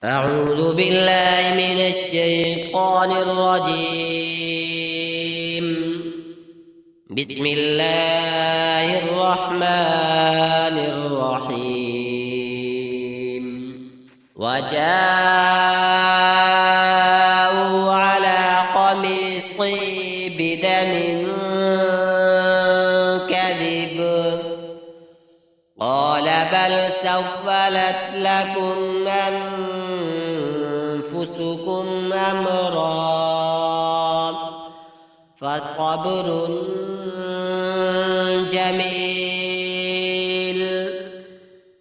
أعوذ بالله من الشيطان الرجيم. بسم الله الرحمن الرحيم. وجاءوا على قميصه بدم كذب قال بل سولت لكم أنفسكم أمرا فصبر جميل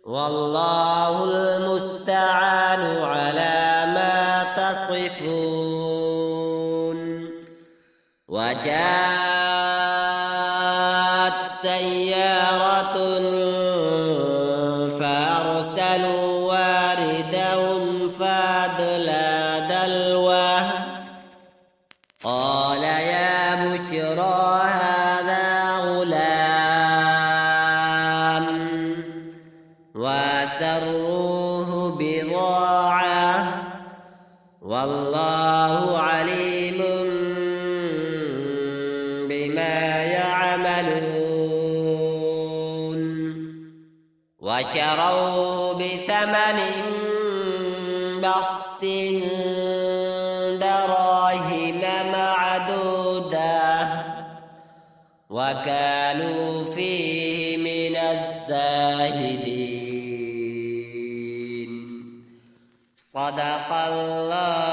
والله المستعان على ما تصفون. وجاءت سيارة فأرسلوا واردهم فأدلى دلوه قال يا بشرى هذا غلام وأسروه بضاعة والله عليم بما يعملون. وشروه بثمن بخس دراهم معدودة وكانوا فيه من الزاهدين. صدق الله